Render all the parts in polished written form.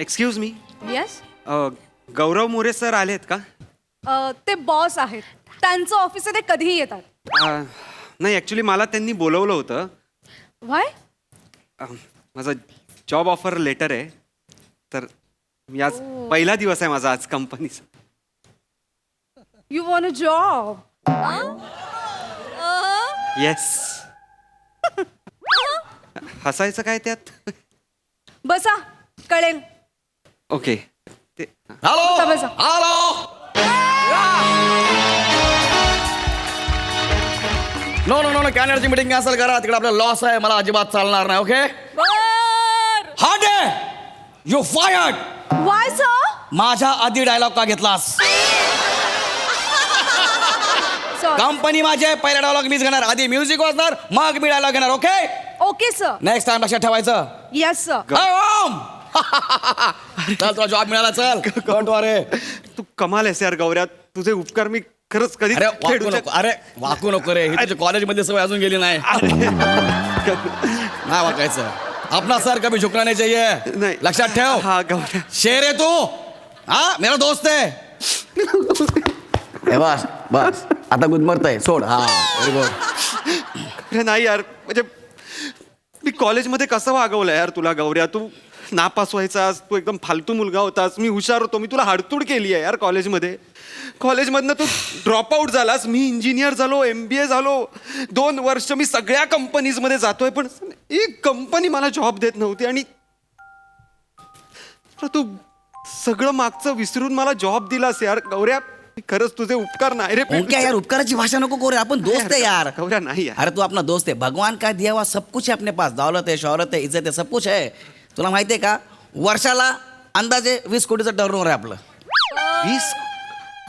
Excuse me, yes. Gaurav More sir आलेत का? ते बॉस आहेत, त्यांचं ऑफिस आहे, ते कधीही येतात. नाही, ॲक्च्युली मला त्यांनी बोलवलं होतं. व्हाय? माझं जॉब ऑफर लेटर आहे, तर मी आज पहिला दिवस आहे माझा आज कंपनीचा. You want a job? Yes. हसायचं काय त्यात? बसा, कळेल. ओके. ते बसा, बसा. नो नो नो नो कॅनडची मीटिंग कॅन्सल करा. तिकडे आपला लॉस आहे, मला अजिबात चालणार नाही. Okay hard you fired. Why sir? माझ्या आधी डायलॉग का घेतलास? कंपनी माझी आहे, पहिला डायलॉग मीच घेणार. आधी म्युझिक वाजणार, मग मी डायलॉग घेणार. Okay okay sir. Next time लक्षात ठेवायचं. Yes sir. चल तुला जॉब मिळाला. चल डोंट वरी. तू कमाल आहेस यार गौऱ्या, तुझे उपकार मी खरंच कधी अरे वाकू नको. अरे वाकू नको रे. ही तुझ्या कॉलेजमध्ये सवय अजून गेली नाही. नाही वाकायचं. अपना सर कभी झुकना नहीं चाहिए. नाही. लक्षात ठेव. हा गौऱ्या. शेर है तू. हा मेरा दोस्त है. ए बस बस आता गुदमरतय. सोड. हा व्हेरी गुड. अरे नाही यार, म्हणजे मी कॉलेजमध्ये कसं वागवलं यार तुला गौऱ्या. तू नापास व्हायचास, तू एकदम फालतू मुलगा होतास, मी हुशार होतो, मी तुला हाडतूड केली आहे यार कॉलेजमध्ये. कॉलेजमधनं तू ड्रॉपआउट झालास, मी इंजिनियर झालो, MBA झालो, 2 वर्ष मी सगळ्या कंपनीजमध्ये जातोय, पण एक कंपनी मला जॉब देत नव्हती. आणि तू सगळं मागचं विसरून मला जॉब दिलास यार गौऱ्या. खरंच तुझे उपकार नाही रे. क्या यार उपकाराची भाषा नको करू. आपण दोस्त है यार. गौऱ्या नाही यार. अरे तू अपना दोस्त है. भगवान का दिया हुआ सब कुछ है अपने पास. दौलत है, शौहरत है, इज्जत है, सब कुछ है. तुला माहिती आहे का, वर्षाला अंदाजे 20 कोटीचं टर्नओव्हर आहे आपलं.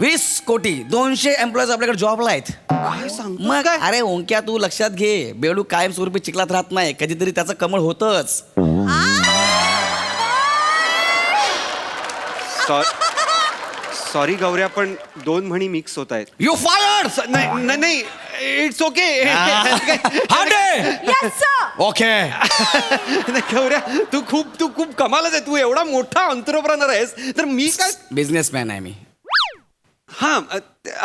20 कोटी. 200 एम्प्लॉईज आपल्याकडे जॉबला आहेत. काय सांगतो मग काय? अरे ओंक्या तू लक्षात घे, बेडू कायम स्वरूपी चिखलात राहत नाही, कधीतरी त्याचं कमळ होतच. सॉरी गौऱ्या, पण 2 म्हणी मिक्स होत आहेत. You fired. नाही नाही, it's okay. Yes sir. Okay गौऱ्या, तू खूप कमालच आहे. तू एवढा मोठा एंटरप्रेनर आहेस, तर मी काय. बिझनेसमॅन आहे मी. हा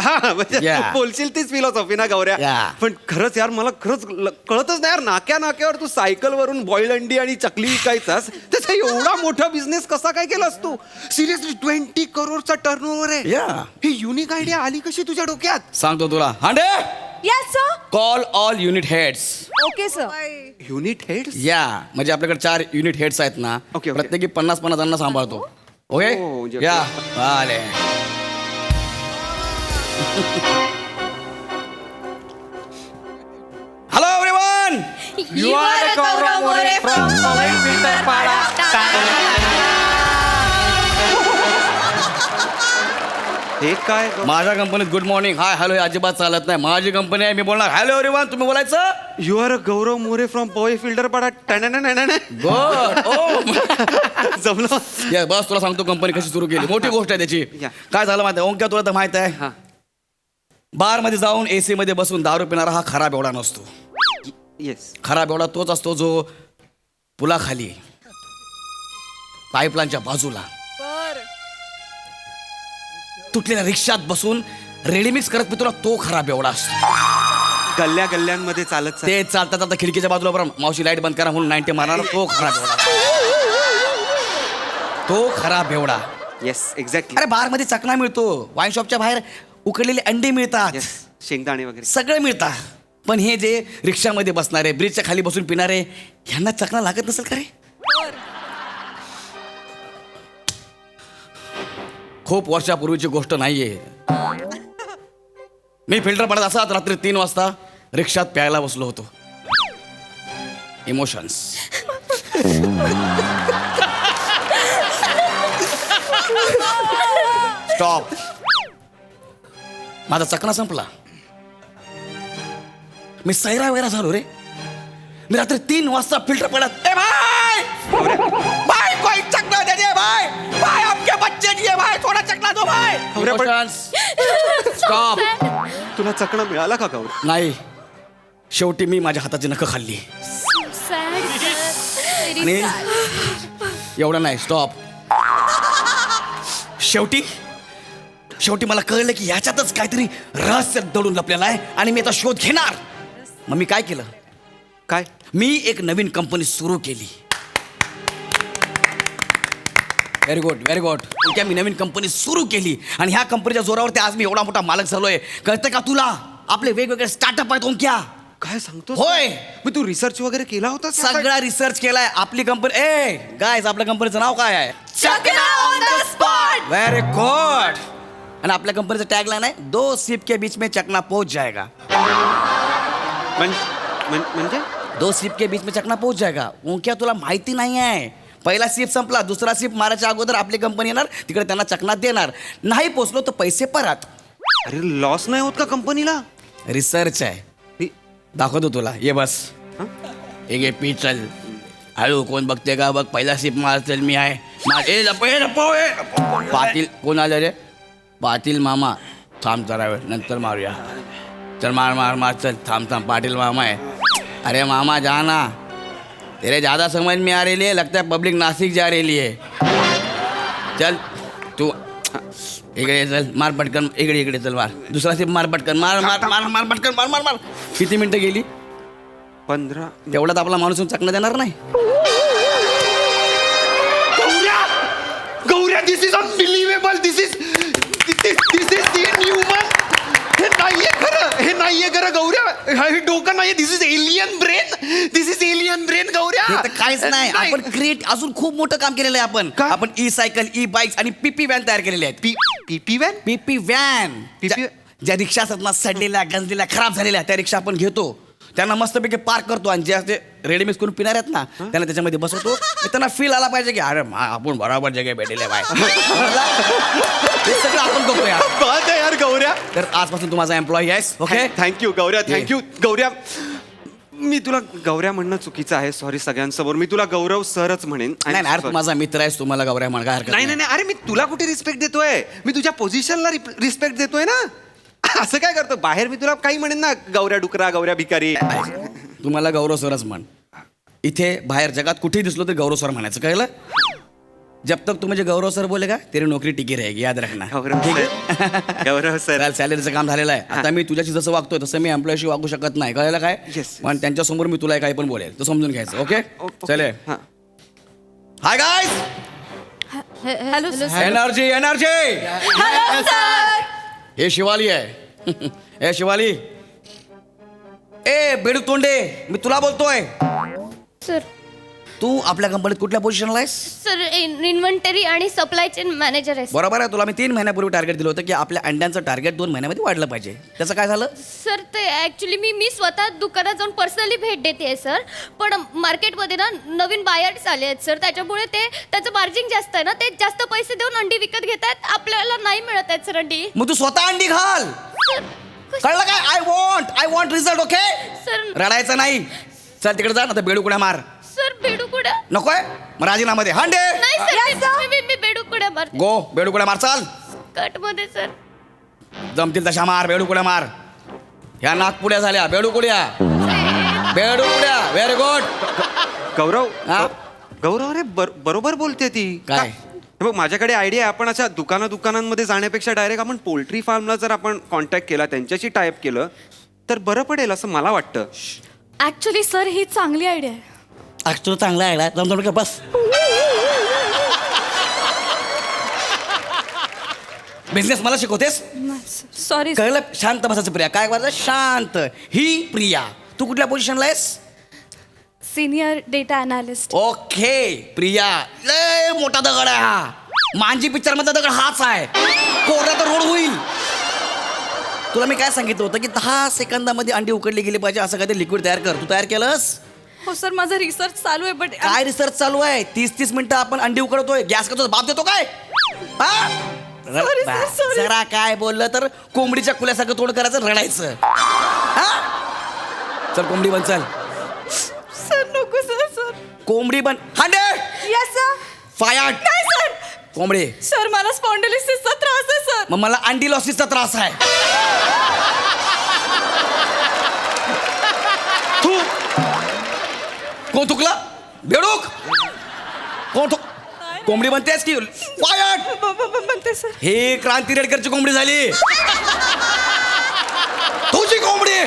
हा, म्हणजे Yeah. तू बोलशील तीच फिलॉसॉफी ना गौऱ्या. Yeah. पण खरंच यार, मला खरंच कळतच नाही यार, नाक्यावर तू सायकलवरून बॉईल अंडी आणि चकली विकायचास, त्याचा एवढा मोठा बिझनेस कसा काय केलास तू? सिरियसली 20 करोडचा टर्नओव्हर आहे. Yeah. ही युनिक आयडिया आली कशी तुझ्या डोक्यात? सांगतो तुला. Hande yes sir. Call all unit heads. Okay sir. Unit head. या म्हणजे आपल्याकडे 4 युनिट हेड्स आहेत ना. Okay, okay. प्रत्येकी 50 जणांना सांभाळतो. ओके हो, म्हणजे- या आले. Hello everyone. You are a Gaurav More from Filterpada. हे काय? माझ्या कंपनीत गुड मॉर्निंग हाय हॅलो हे अजिबात चालत नाही. माझी कंपनी आहे, मी बोलणार हॅलो एव्हरीवन, तुम्ही बोलायचं. You are a Gaurav More from Powai Filter Pada. Good. ओ जमलं. या बस तुला सांगतो कंपनी कशी सुरू केली. मोठी गोष्ट आहे त्याची. या. काय झालं माहिती आहे ओंक्या, तुला तर माहित आहे, हा. बार मध्ये जाऊन AC मध्ये बसून दारू पिणारा हा खराब एवढा नसतो. येस. खराब एवढा तोच असतो जो पुलाखाली पाईपलाईनच्या बाजूला तुटलेल्या रिक्षात बसून रेडीमिक्स करत पितो ना, तो खराब एवढा असतो. गल्ल्यांमध्ये चालत ते चालता चालता खिडकीच्या बाजूला बरं मावशी लाईट बंद करा म्हणून 90 मारणार, तो खराब एवढा. तो खराब एवढा. Yes exactly. अरे बार मध्ये चकना मिळतो, वाईन शॉपच्या बाहेर उकडलेले अंडे मिळतात, येस, शेंगदाणे वगैरे सगळं मिळतात. पण हे जे रिक्षामध्ये बसणारे, ब्रिजच्या खाली बसून पिणारे, ह्यांना चकना लागत नसेल का रे? खूप वर्षापूर्वीची गोष्ट नाहीये. मी फिल्टर पडत असाच रात्री 3 वाजता रिक्षात प्यायला बसलो होतो. इमोशन्स. स्टॉप. माझा चकना संपला. मी सैरा वगैरे झालो रे. मी रात्री 3 वाजता फिल्टर पडत, ए भाई भाई कोई चकना दे दे भाई, भाई आपके बच्चे दिए भाई, थोड़ा चकना दो भाई. स्टॉप. तुला चकणा मिळाला का गौरव? नाही, शेवटी मी माझ्या हाताची नखं खाल्ली. आणि एवढं नाही, स्टॉप. शेवटी मला कळलं की ह्याच्यातच काहीतरी रहस्य दडून लपलेलं आहे आणि मी आता शोध घेणार. मग मी काय केलं, काय? मी एक नवीन कंपनी सुरू केली. Very good. मी नवीन कंपनी सुरू केली आणि ह्या कंपनीच्या जोरावरती आज मी एवढा मोठा मालक झालोय. कळतं का तुला? आपले वेगवेगळे स्टार्टअप आहेत ओंक्या. काय सांगतो? होय. मग तू रिसर्च वगैरे केला होता? सगळा रिसर्च केलाय. आपली कंपनी गायज आपल्या कंपनीचं नाव काय आहे? चकना on the spot. Very good. आणि आपल्या कंपनीचं टॅगलाईन आहे 2 सिप के बीच में चकना पहुंच जाएगा. म्हणजे 2 सिप के बीच में चकना पहुंच जाएगा. ओंक्या तुला माहिती नाही आहे. पहिला सिप संपला, दुसरा सिप मारायच्या अगोदर आपली कंपनी येणार, तिकडे त्यांना चकना देणार. नाही पोचलो तर पैसे परत. अरे लॉस नाही होत का कंपनीला? रिसर्च आहे. दाखवतो तुला. ये बस. एक ये पी चल. हळू, कोण बघते का बघ. पहिला सिप मार चल. मी आहे. पाटील कोण आलं रे? पाटील मामा. थांब जरा वेळ, नंतर मारूया. चल मार चल. थांब पाटिल मामा है. अरे मामा जाना, तेरे ज़्यादा समझ में आ रही है, लगता है पब्लिक नासिक जा रही है. चल तू इकडे चल, मार पटकन. इकडे चल, मार. दुसरा सिप मार पटकन. मार पटकन. मार. किती मिनिटं गेली? 15. तेवढ्यात आपला माणूस चकना देणार नाही. Gaurya, this is unbelievable. This is inhuman. हे नाहीये खरं गौऱ्या. हे डोकं नाहीये. This is alien brain. Gaurya, हे तर काहीच नाही. आपण क्रिएट अजून खूप मोठं काम केलेलं आहे. आपण ई सायकल, ई बाईक्स आणि पीपी व्हॅन तयार केलेले आहेत. पीपी व्हॅन. पीपी व्हॅन. ज्या रिक्षा असतात ना, सडलेल्या, गंजलेल्या, खराब झालेल्या, त्या रिक्षा आपण घेतो, त्यांना मस्तपैकी पार्क करतो आणि जे असे रेडीमेड करून पिणार आहेत ना, त्यांना त्याच्यामध्ये बसवतो. त्यांना फील आला पाहिजे की अरे आपण बरोबर जगे भेटले बाय. हे सगळं आपण करतो यार. बात आहे यार गौऱ्या. तर आजपासून तू माझा एम्प्लॉई आहेस. Okay, thank you Gaurya. Thank you Gaurya. मी तुला गौऱ्या म्हणणं चुकीचं आहे. सॉरी सगळ्यांसमोर. मी तुला गौरव सरच म्हणेन. नाही यार, तू माझा मित्र आहेस, तुम्हाला गौऱ्या म्हण, काय हरकत नाही. अरे मी तुला कुठे रिस्पेक्ट देतोय? मी तुझ्या पोझिशनला रिस्पेक्ट देतोय ना. असं काय करतो? बाहेर मी तुला काही म्हणेन ना, गौऱ्या डुकरा, गौऱ्या भिकारी. तुम्हाला गौरव सरच म्हण. इथे बाहेर जगात कुठेही दिसलो तर गौरव सर म्हणायचं, कळलं? जब तक तू मुझे गौरव सर बोलेगा तेरी नोकरी टिकी रहेगी, याद रखना. गौरव सर. सॅलरीचं काम झालेलं आहे. आता मी तुझ्याशी जसं वागतोय तसं मी एम्प्लॉयशी वागू शकत नाही, कळलं काय? Yes. पण त्यांच्यासमोर मी तुला काही पण बोलेल तर समजून घ्यायचं. ओके, चले. Hi guys. Hello energy. Hello sir. हे शिवाली आहे. हे शिवाली. बेडू तोंडे, मी तुला बोलतोय. सर तू आपल्या कंपनीत कुठल्या पोझिशनला आहेस? सर इन्व्हेंटरी आणि सप्लाय चेन मॅनेजर आहे. बरोबर आहे. तुला मी 3 महिन्यापूर्वी टार्गेट दिलं होतं की आपल्या अंड्यांचं टार्गेट 2 महिन्यामध्ये वाढलं पाहिजे. त्याचं काय झालं? सर ते ॲक्च्युली मी स्वतः दुकानात जाऊन पर्सनली भेट देते सर. पण मार्केटमध्ये ना नवीन बायर्स आले आहेत सर, त्याच्यामुळे त्याचं मार्जिन जास्त आहे ना, ते जास्त पैसे देऊन अंडी विकत घेत आहेत. आपल्याला नाही मिळत आहेत सर अंडी. मग तू स्वतः अंडी घाल. कळलं काय? I want result. Okay sir. रडायचं नाही. चल तिकडे जा ना, तर बेडूकुड्या मार. सर बेडूकुड्या नकोय? मग राजीनामा दे. हांडे. नाही सर, मी बेडूकुड्या मारते. गो बेडूकुड्या मार. चाल कट मध्ये सर. जमतील तशा मार. बेडूकुड्या मार. ह्या नागपुड्या झाल्या. बेडूकुड्या. Very good. गौरव. हा? गौरव, अरे बरोबर बोलते ती. काय? बघ, माझ्याकडे आयडिया आहे. आपण अशा दुकानांमध्ये जाण्यापेक्षा डायरेक्ट आपण पोल्ट्री फार्मला जर आपण कॉन्टॅक्ट केला, त्यांच्याशी टाईप केलं तर बरं पडेल असं मला वाटतं. ऍक्च्युली सर ही चांगली आयडिया आहे. ऍक्च्युली चांगला आहे. जमतो का? बस. बिझनेस मला शिकवतेस? सॉरी. कळलं? शांत बसायचं प्रिया. काय करायचं? शांत. ही प्रिया. तू कुठल्या पोझिशनला आहेस? Senior data analyst. Okay Priya, लय मोठा दगड आहे हा. मांजी पिक्चर मधला दगड हाच आहे. कोरला तर रोड होईल. तुला मी काय सांगितलं होतं की 10 सेकंदामध्ये अंडी उकडली गेली पाहिजे असं काहीतरी लिक्विड तयार कर. तू तयार केलंस? हो सर, माझा रिसर्च चालू आहे. बट काय रिसर्च चालू आहे? 30 मिनिटं आपण अंडी उकडतोय. गॅस करतो, बाप देतो काय? हा? Sorry, sir, sorry. जरा काय बोललं तर कोंबडीच्या कुल्यासारखं तोंड करायचं, रडायचं. हा? चल कोंबडी बन. चल सर नको सर. कोंबडी बन. हांडे. Yes sir. फायाट. नाही सर. कोंबडी. सर मला स्पॉन्डिलिसिसचा त्रास आहे सर. मग मला अंडी लॉसिसचा त्रास आहे. कोण थुकला? बेडूक. कोण थुक? कोंबडी म्हणतेस की फायर? म्हणते सर. हे क्रांती रेडकरची कोंबडी झाली. तुझी कोंबडी.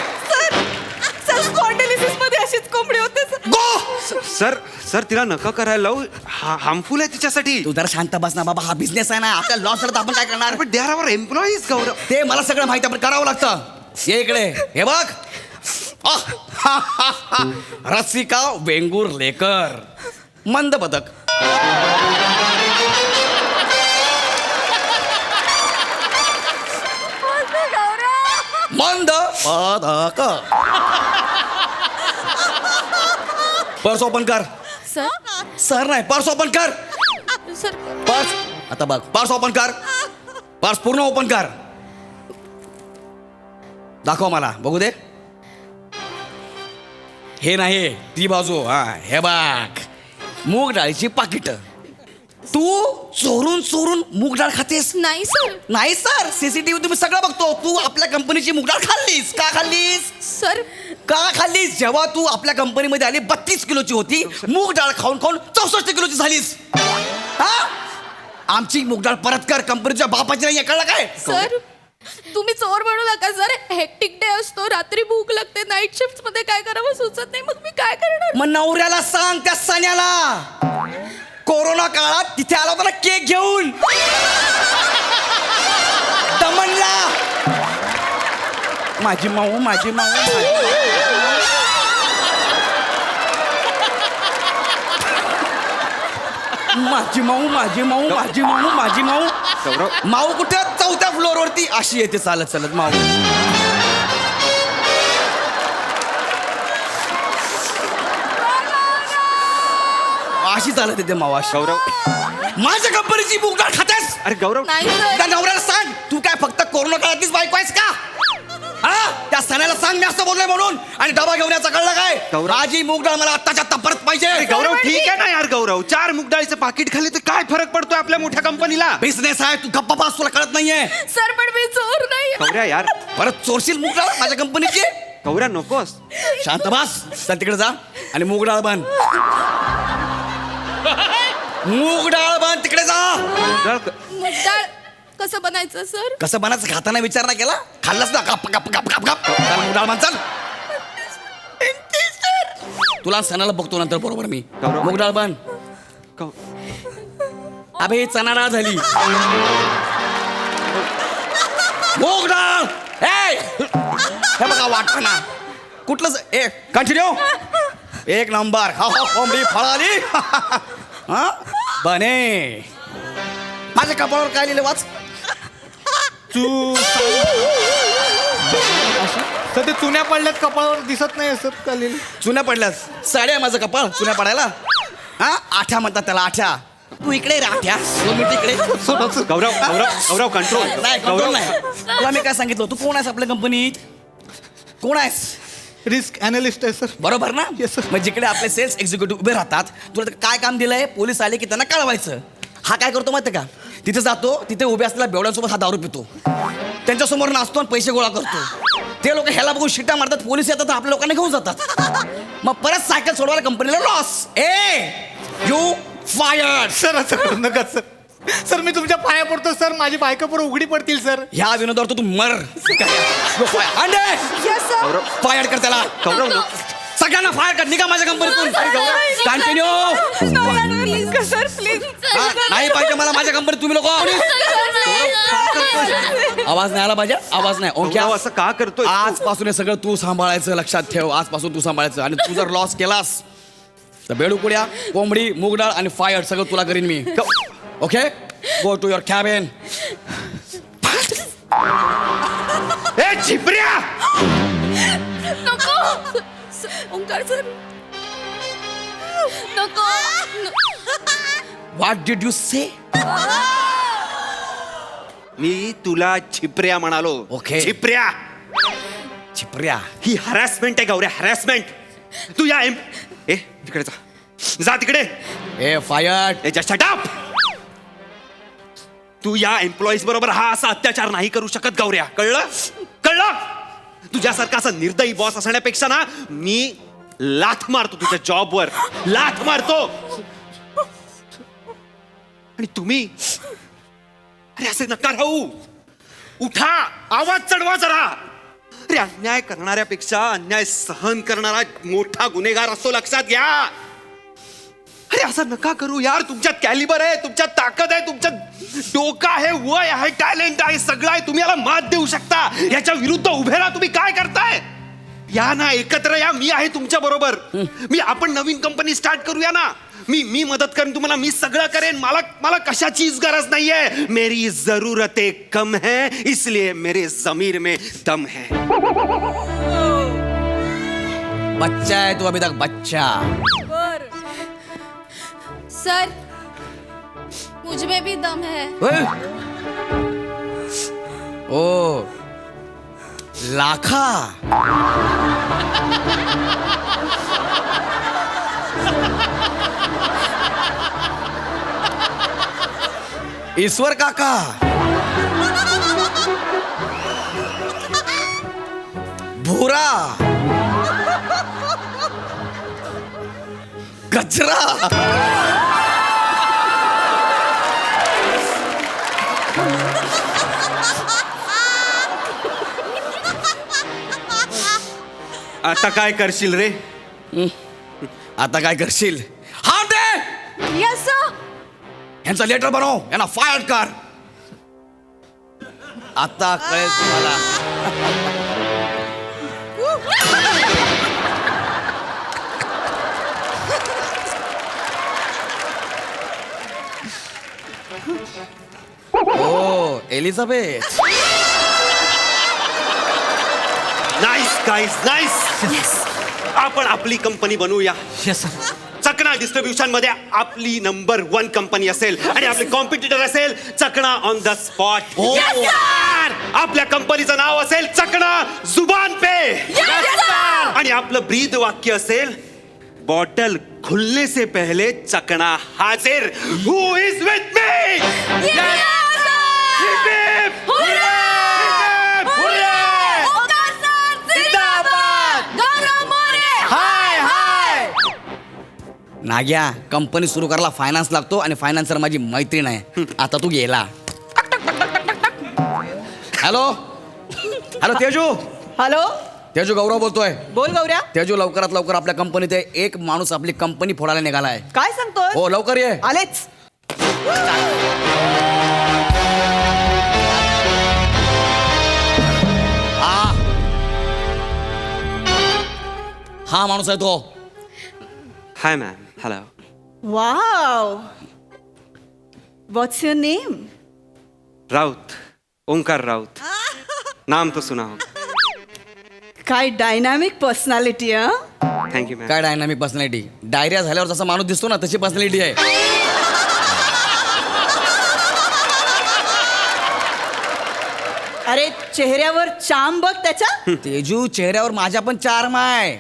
सर स्पॉन्डिलिसिस मध्ये अशीच कोंबडी होते सर. गो. सर सर तिला नका करायला लावू. हार्मफुल आहे तिच्यासाठी. तू जरा शांत बस ना बाबा, हा बिझनेस आहे ना, आपल्याला लॉस झाला तर आपण काय करणार? पण दे आर आवर एम्प्लॉईज गौरव. ते मला सगळं माहिती आहे, पण करावं लागतं. ये इकडे, हे बघ. रसिका वेंगुर लेकर, मंद बदक. मंद बदक. पर्स ओपन कर. सर सर नाही, पर्स ओपन कर. सर पर्स आता बघ, पर्स ओपन कर. पर्स पूर्ण ओपन कर. दाखव मला, बघू दे. हे नाही, ती बाजू. हा, हे बघ, मूग डाळीची पाकिट. तू चोरून चोरून मूग डाळ खातेस? नाही सर. नाही सर, सीसीटीव्ही तुम्ही सगळं बघतो. तू आपल्या कंपनीची मूग डाळ खाल्लीस. का खाल्लीस? सर का खाल्लीस? जेव्हा तू आपल्या कंपनीमध्ये आली 32 किलोची होती, मूग डाळ खाऊन खाऊन 64 किलोची झालीस. हा, आमची मूग डाळ परत कर. कंपनीच्या बापाची नाही, कळलं काय? सर तुम्ही चोर म्हणू नका सर. हेक्टिक डे असतो, रात्री भूक लागते, नाईट शिफ्ट मध्ये काय करावं सुचत नाही. मग मी काय करणार? मग नवऱ्याला सांग, त्या सण्याला. कोरोना काळात तिथे आला होता ना केक घेऊन, दमनला. माझी माऊ, माझी माऊ, माझी माऊ, माझी माऊ, माझी माऊ, माझी माऊ. गौरव माऊ कुठे? 4थ्या फ्लोअरवरती अशी येते चालत चालत माऊ. अशी चालत येते माऊ अशी. गौरव माझ्या कंपनीची मूग डाळ खातेस? अरे गौरव नाही सर. त्या नवऱ्याला सांग, तू काय फक्त कोरोना काळातलीच बायको आहेस का? हा, त्या सणाला सांग मी असं बोललोय म्हणून. आणि डबा घेऊन याचा कळलं काय? गौरव. माझी मूग डाळ मला आत्ताच्या आत्ता परत पाहिजे. गौरव ठीक आहे ना यार. गौरव 4 मूग डाळीचं पाकिट खाली तर काय फरक पडतोय आपल्या मोठ्या कंपनीला? बिझनेस आहे, तू गप्पा पास, तुला कळत नाहीये. सर पण मी चोर नाही. गौऱ्या यार. परत चोरशील मूग डाळ माझ्या कंपनीची? गौऱ्या नकोस. शांत बस. चल तिकडे जा आणि मूग डाळ बांध. मूग डाळ बांध, तिकडे जा. मूग डाळ कसं बनायचं सर? कसं बनायचं खाताना विचार नाही केला? खाल्लास ना, गप गप गप गप गप. चल मूग डाळ बांध, चल. तुला सणाला बघतो नंतर बरोबर मी. गौरव. मूग डाळ बांध. अबे चणा डाळ झाली. मूग डाळ. हे बघा वाटतं ना कुठलं. कंटिन्यू. एक नंबर. हा हा, कोंबडी फळाली. हा बने. माझ्या कपाळावर काय लिहिलं वाच. तर ते चुन्या पडल्यात कपाळावर, दिसत नाही असं चालेल. चुन्या पडल्यात. साडे आहे माझं कपाळ चुन्या पडायला. हा, आठ्या म्हणतात त्याला, आठ्या. तू इकडे रे आठ्या. 2 मिनिट इकडे. गौरव गौरव गौरव कंट्रोल. नाही कंट्रोल नाही. तुला मी काय सांगितलं? तू कोण आहेस आपल्या कंपनीत? कोण आहेस? रिस्क अनालिस्ट आहे सर. बरोबर ना? Yes, sir. मग जिकडे आपले सेल्स एक्झिक्युटिव्ह उभे राहतात, तुला काय काम दिलंय? पोलीस आले की त्यांना कळवायचं. हा काय करतो माहिती का? तिथे जातो, तिथे उभे असलेल्या बेवड्यांसोबत हा दारू पितो, त्यांच्यासमोर नाचतो आणि पैसे गोळा करतो. ते लोक ह्याला बघून शिट्ट्या मारतात, पोलीस येतात, आपल्या लोकांना घेऊन जातात. मग परत सायकल सोडवायला कंपनीला लॉस. You fired. सर असं करू नका सर. सर मी तुमच्या पाया पडतो सर. माझी बायका पुढे उघडी पडतील सर. ह्या विनोदावर तू मर. Yes, sir. फायर कर त्याला. गौरव सगळ्यांना फायर कर. निघा माझ्या कंपनीतून. कंटिन्यू. Sir please. नाही पाहिजे मला माझ्या कंपनीत तुम्ही लोक. आवाज नाही आला पाहिजे. आवाज नाही. ओके गौरव असं का करतोय? आजपासून हे सगळं तू सांभाळायचं. लक्षात ठेव, आजपासून तू सांभाळायचं. आणि तू जर लॉस केलास तर बेडूकुड्या, कोंबडी, मूग डाळ आणि फायर सगळं तुला करीन मी. Okay, go to your cabin. ए झिपऱ्या. नको. ओंकार सर नको. What did you say? मी तुला झिपऱ्या म्हणालो. Okay. झिपऱ्या. छिपऱ्या. ही हॅरॅसमेंट आहे गौऱ्या, हॅरॅसमेंट. तू या ए तिकडे जा. जा तिकडे. ए फायर. Shut up. तू या एम्प्लॉईज बरोबर हा असा अत्याचार नाही करू शकत गौऱ्या. कळलं? कळलं? तुझ्यासारखा असा निर्दयी बॉस असण्यापेक्षा ना मी लाथ मारतो तुझ्या जॉबवर. लाथ मारतो. आणि तुम्ही, अरे असे नका राहू. उठा, आवाज चढवा जरा. अरे अन्याय करणाऱ्यापेक्षा अन्याय सहन करणारा मोठा गुन्हेगार असतो, लक्षात घ्या. अरे असं नका करू यार. तुमच्यात कॅलिबर आहे, तुमच्यात ताकद आहे, तुमच्यात डोकं आहे, वय आहे, टॅलेंट आहे, सगळं आहे. तुम्ही याला मात देऊ शकता. याच्या विरुद्ध उभे राहा. तुम्ही काय करताय? या ना, एकत्र या. मी आहे तुमच्या बरोबर. आपण नवीन कंपनी स्टार्ट करूया ना. मी मदत करेन तुम्हाला. मी सगळं करेन. मला कशाचीच गरज नाहीये. मेरी जरूरतें कम है, इसलिए मेरे जमीर में दम है. बच्चा है तू अभी तक, बच्चा. सर, मुझ में भी दम है. ओ लाखा. ईश्वर काका. भूरा. कचरा. आता काय करशील रे? आता काय करशील? हा दे. Yes sir. यांचा लेटर बनव, यांना फायर कर. आता कळेल तुम्हाला. ओ एलिझाबेथ. Nice guys, nice. आपण आपली कंपनी बनवूया. Yes sir. चकना डिस्ट्रीब्युशन मध्ये आपली नंबर 1 कंपनी असेल आणि आपले कॉम्पिटिटर असेल चकना ऑन द स्पॉट. आपल्या कंपनीचं नाव असेल चकना जुबान पे. आणि आपलं ब्रीद वाक्य असेल बॉटल खुलने से पहले चकना हाजिर. Who is with me? Nagya, company सुरू करायला फायनान्स लागतो आणि फायनान्सर माझी मैत्रीण आहे. आता तू गेला. Hello hello Teju. Hello, Teju, Gaurav बोलतोय. बोल गौऱ्या. तेजू, लवकरात लवकर आपल्या कंपनीत एक माणूस आपली कंपनी फोडायला निघालाय. काय सांगतोय? हो, लवकर ये. आलेच. हा माणूस आहे तो. Hi ma'am. Hello. Wow, what's your name? Raut, Omkar Raut. नाम तो सुना हो. काय डायनामिक पर्सनॅलिटी. Thank you ma'am. काय डायनामिक पर्सनॅलिटी? डायरिया झाल्यावर जसा माणूस दिसतो ना तशी पर्सनॅलिटी आहे. अरे चेहऱ्यावर चाम बघ त्याच्या. तेजू, चेहऱ्यावर माझ्या पण चार्म आहे.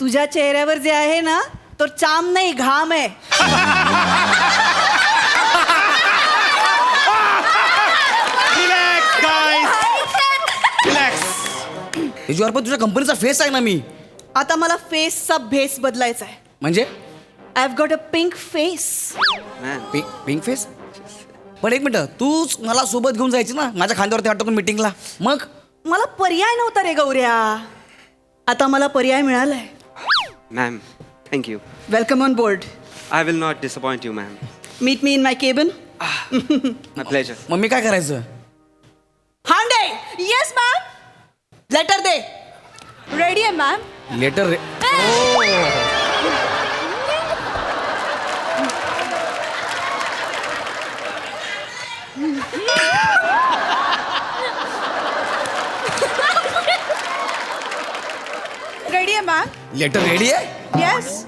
तुझ्या चेहऱ्यावर जे आहे ना तो चाम नाही, घाम आहे. Relax guys, relax. तेजू, अरे पण तुझ्या कंपनीचा फेस आहे ना मी. आता मला फेसचा भेस बदलायचा आहे. म्हणजे I have got a pink face. Ma'am, pink face. पण एक मिनिट, तूच मला सोबत घेऊन जायची ना माझ्या खांद्यावरती हात टाकून मीटिंगला. मग मला पर्याय नव्हता रे गौऱ्या. आता मला पर्याय मिळालाय. Ma'am, thank you. Welcome on board. I will not disappoint you ma'am. Meet me in my cabin. My pleasure. मग मी काय करायचं? हांडे. Yes ma'am. लेटर दे. रेडी आहे मॅम. लेटर रे. रेडी आहे मॅम. लेटर रेडी आहे. येस,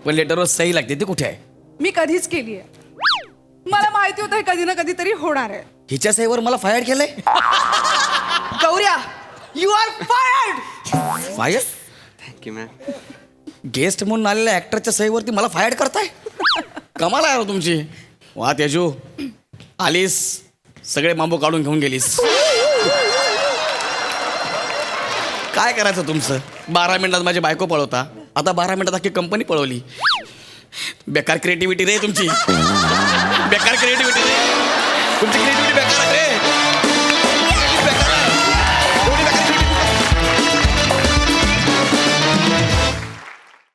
पण लेटरवर सही लागते, ती कुठे आहे? मी कधीच केली आहे. मला माहिती होतं हे कधी ना कधीतरी होणार आहे. हिच्या सहीवर मला फायर केलंय. Gaurya, you are fired. Fire? Thank you ma'am. Guest म्हणून आलेल्या ऍक्टरच्या सहीवरती मला फायर करताय? कमाल आहे हो तुमची. वा तेजू, आलीस, सगळे बांबू काढून घेऊन गेलीस. काय करायचं तुमचं? 12 मिनिटात माझी बायको पळवता, आता 12 मिनिटात अख्खी कंपनी पळवली. बेकार क्रिएटिव्हिटी रे तुमची. बेकार क्रिएटिव्हिटी रे तुमची क्रिएटिव्हिटी बेकार आहे रे